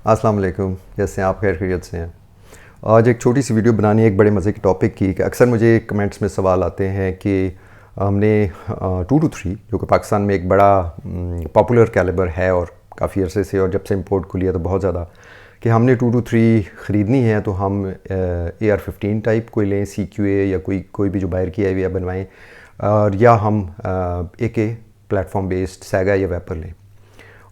अस्सलाम वालेकुम। कैसे हैं आप? खैर खैरियत से हैं? आज एक छोटी सी वीडियो बनानी है एक बड़े मज़े की टॉपिक की कि अक्सर मुझे कमेंट्स में सवाल आते हैं कि हमने 223 जो कि पाकिस्तान में एक बड़ा पॉपुलर कैलिबर है और काफ़ी अरसे से, और जब से इम्पोर्ट खुली है तो बहुत ज़्यादा, कि हमने 223 ख़रीदनी है तो हम AR-15 टाइप कोई लें, CQA या कोई भी जो बाहर की आई बनवाएं, और या हम AK प्लेटफॉर्म बेस्ड सैगा या वेपर लें।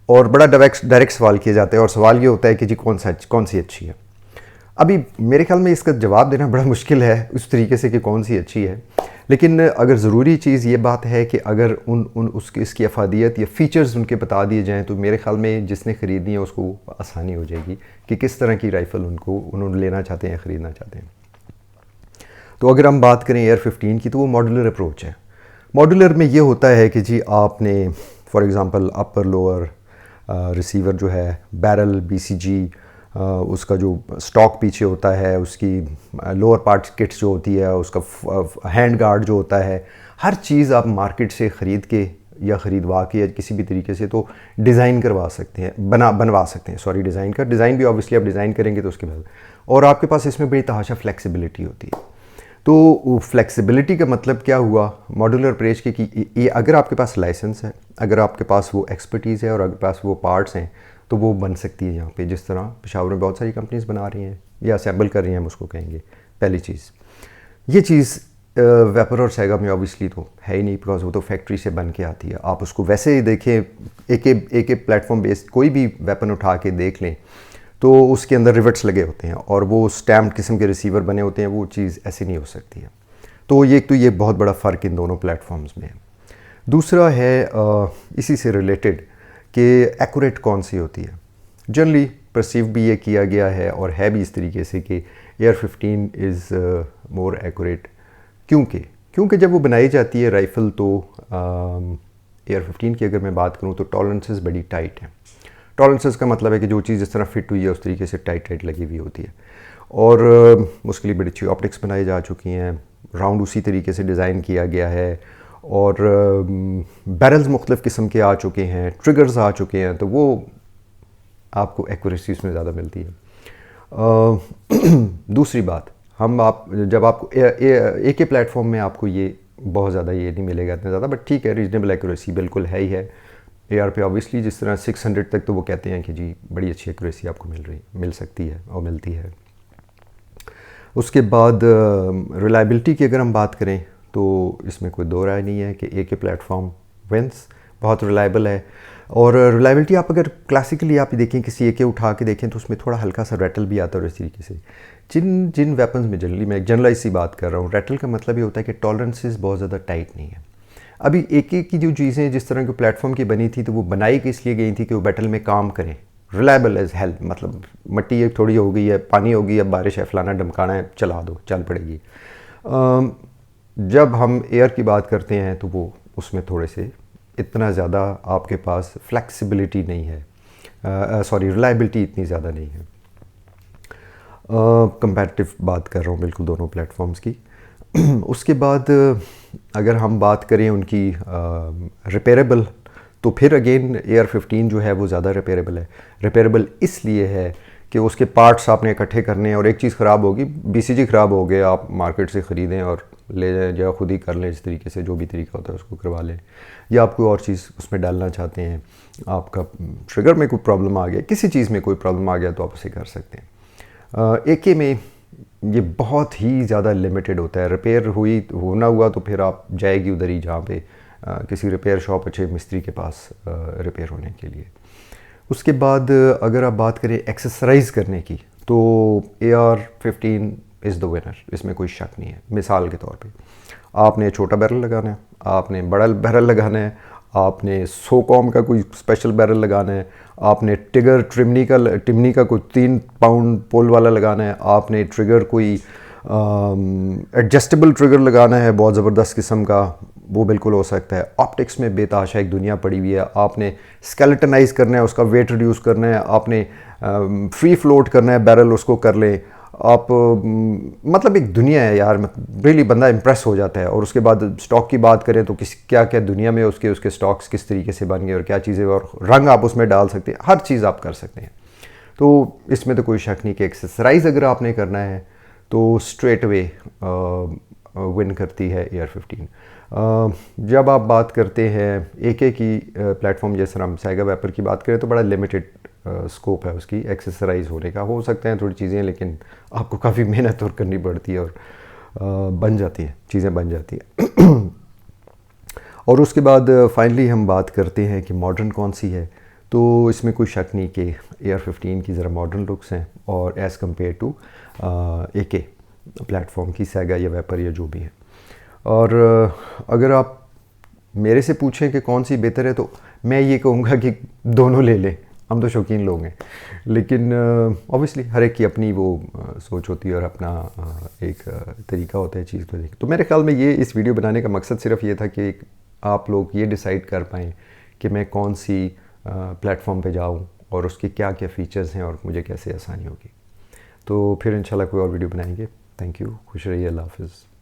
और बड़ा डायरेक्ट सवाल किए जाते हैं और सवाल ये होता है कि जी कौन सी अच्छी है। अभी मेरे ख्याल में इसका जवाब देना बड़ा मुश्किल है उस तरीके से कि कौन सी अच्छी है, लेकिन अगर ज़रूरी चीज़ ये बात है कि अगर उसकी इसकी अफादियत या फ़ीचर्स उनके बता दिए जाएँ तो मेरे ख्याल में जिसने ख़रीदनी है उसको आसानी हो जाएगी कि किस तरह की राइफ़ल उन्होंने लेना चाहते हैं, ख़रीदना चाहते हैं। तो अगर हम बात करें AR-15 की तो वो मॉड्यूलर अप्रोच है। मॉड्यूलर में ये होता है कि जी आपने for example upper lower receiver जो है, बैरल, BCG, उसका जो स्टॉक पीछे होता है, उसकी लोअर पार्ट किट्स जो होती है, उसका हैंड गार्ड जो होता है, हर चीज़ आप मार्केट से ख़रीद के या ख़रीदवा के या किसी भी तरीके से तो डिज़ाइन करवा सकते हैं, बनवा सकते हैं। सॉरी, डिज़ाइन भी ऑब्वियसली आप डिज़ाइन करेंगे तो उसके बाद, और आपके पास इसमें बड़ी तहाशा फ्लेक्सिबिलिटी होती है। तो फ्लेक्सिबिलिटी का मतलब क्या हुआ मॉड्यूलर अप्रोच की कि ये अगर आपके पास लाइसेंस है, अगर आपके पास वो एक्सपर्टीज़ है और आपके पास वो पार्ट्स हैं तो वो बन सकती है यहाँ पे। जिस तरह पेशावर में बहुत सारी कंपनीज बना रही हैं या असेंबल कर रही हैं, हम उसको कहेंगे। पहली चीज़ ये चीज़ वेपर और सैगा में ऑब्वियसली तो है ही नहीं, बिकॉज वो तो फैक्ट्री से बन के आती है। आप उसको वैसे ही देखें, एक प्लेटफॉर्म बेस्ड कोई भी वेपन उठा के देख लें तो उसके अंदर रिवेट्स लगे होते हैं और वो स्टैम्प्ड किस्म के रिसीवर बने होते हैं। वो चीज़ ऐसी नहीं हो सकती है। तो ये बहुत बड़ा फ़र्क इन दोनों प्लेटफॉर्म्स में है। दूसरा है इसी से रिलेटेड कि एक्यूरेट कौन सी होती है। जनरली परसीव भी ये किया गया है और है भी इस तरीके से कि AR-15 इज़ मोर एक्यूरेट। क्योंकि जब वो बनाई जाती है राइफ़ल तो AR-15 की अगर मैं बात करूँ तो टॉलरेंसेस बड़ी टाइट हैं। टॉलरेंसेस का मतलब है कि जो चीज़ जिस तरह फिट हुई है उस तरीके से टाइट लगी हुई होती है, और उसके लिए बड़ी अच्छी ऑप्टिक्स बनाई जा चुकी हैं। राउंड उसी तरीके से डिज़ाइन किया गया है और बैरल्स मुख्तलिफ़ किस्म के आ चुके हैं, ट्रिगर्स आ चुके हैं, तो वो आपको एक्यूरेसी उसमें ज़्यादा मिलती है। दूसरी बात, जब आपको AK प्लेटफॉर्म में आपको ये बहुत ज़्यादा ये नहीं मिलेगा इतना ज़्यादा, बट ठीक है, रीजनेबल एक्यूरेसी बिल्कुल है ही है। AR पे ऑब्वियसली जिस तरह 600 तक तो वो कहते हैं कि जी बड़ी अच्छी एक्यूरेसी आपको मिल सकती है और मिलती है। उसके बाद रिलायबिलिटी की अगर हम बात करें तो इसमें कोई दो राय नहीं है कि AK प्लेटफॉर्म विंस, बहुत रिलायबल है। और रिलायबिलिटी आप अगर क्लासिकली आप देखें, किसी AK उठा के देखें तो उसमें थोड़ा हल्का सा रैटल भी आता है। और इस तरीके से जिन वेपन्स में जनरली, मैं जनरलाइज सी बात कर रहा हूँ, रैटल का मतलब ये होता है कि टॉलरेंसेस बहुत ज़्यादा टाइट नहीं है। अभी AK की जो चीज़ें जिस तरह के प्लेटफॉर्म की बनी थी तो वो बनाई किस लिए गई थी कि वो बैटल में काम करें, रिलायबल एज हेल्प। मतलब मट्टी एक थोड़ी हो गई है, पानी हो गई, अब बारिश है, फलाना डमकाना है, चला दो, चल पड़ेगी। जब हम एयर की बात करते हैं तो वो उसमें थोड़े से इतना ज़्यादा आपके पास फ्लेक्सिबिलिटी नहीं है, सॉरी रिलायबिलिटी इतनी ज़्यादा नहीं है। कंपैरेटिव बात कर रहा हूँ बिल्कुल दोनों प्लेटफॉर्म्स की। उसके बाद अगर हम बात करें उनकी रिपेरेबल, तो फिर अगेन AR-15 जो है वो ज़्यादा रिपेरेबल है। रिपेरेबल इसलिए है कि उसके पार्ट्स आपने इकट्ठे करने हैं, और एक चीज़ ख़राब होगी, BCG ख़राब हो गया, आप मार्केट से ख़रीदें और ले जाएं, या ख़ुद ही कर लें, इस तरीके से जो भी तरीका होता है उसको करवा लें, या आप कोई और चीज़ उसमें डालना चाहते हैं, आपका ट्रिगर में कोई प्रॉब्लम आ गया, किसी चीज़ में कोई प्रॉब्लम आ गया तो आप उसे कर सकते हैं। AK में ये बहुत ही ज़्यादा लिमिटेड होता है। रिपेयर होना हुआ तो फिर आप जाएगी उधर ही जहाँ पे किसी रिपेयर शॉप, अच्छे मिस्त्री के पास रिपेयर होने के लिए। उसके बाद अगर आप बात करें एक्सेसराइज करने की तो AR-15 इज़ द विनर, इसमें कोई शक नहीं है। मिसाल के तौर पे आपने छोटा बैरल लगाना है, आपने बड़ा बैरल लगाना है, आपने 100 कॉम का कोई स्पेशल बैरल लगाना है, आपने ट्रिगर टिमनी का कोई 3 पाउंड पोल वाला लगाना है, आपने ट्रिगर कोई एडजस्टेबल ट्रिगर लगाना है बहुत ज़बरदस्त किस्म का, वो बिल्कुल हो सकता है। ऑप्टिक्स में बेताशा एक दुनिया पड़ी हुई है। आपने स्केलेटनाइज करना है, उसका वेट रिड्यूस करना है, आपने फ्री फ्लोट करना है बैरल, उसको कर लें आप। मतलब एक दुनिया है यार, रियली बंदा इम्प्रेस हो जाता है। और उसके बाद स्टॉक की बात करें तो क्या क्या दुनिया में उसके स्टॉक्स किस तरीके से बन गए और क्या चीज़ें, और रंग आप उसमें डाल सकते हैं, हर चीज़ आप कर सकते हैं। तो इसमें तो कोई शक नहीं कि एक्सेसराइज अगर आपने करना है तो स्ट्रेट अवे विन करती है AR-15। जब आप बात करते हैं AK की प्लेटफॉर्म, जैसे हम साइगा वेपर की बात करें तो बड़ा लिमिटेड स्कोप है उसकी एक्सेसराइज होने का। हो सकते हैं थोड़ी चीज़ें, लेकिन आपको काफ़ी मेहनत और करनी पड़ती है और बन जाती है, चीज़ें बन जाती हैं। और उसके बाद फाइनली हम बात करते हैं कि मॉडर्न कौन सी है। तो इसमें कोई शक नहीं कि AR-15 की ज़रा मॉडर्न लुक्स हैं और as compare to AK platform की सैगा या वेपर या जो भी है। और अगर आप मेरे से पूछें कि कौन सी बेहतर है तो मैं ये कहूँगा कि दोनों ले लें, हम तो शौकीन लोग हैं। लेकिन ऑब्वियसली हर एक की अपनी वो सोच होती है और अपना एक तरीका होता है चीज़ को देख। तो मेरे ख्याल में ये इस वीडियो बनाने का मकसद सिर्फ ये था कि आप लोग ये डिसाइड कर पाएँ कि मैं कौन सी प्लेटफॉर्म पे जाऊँ और उसके क्या क्या फ़ीचर्स हैं और मुझे कैसे आसानी होगी। तो फिर इंशाल्लाह कोई और वीडियो बनाएंगे। थैंक यू, खुश रहिए, अल्लाह हाफ़िज़।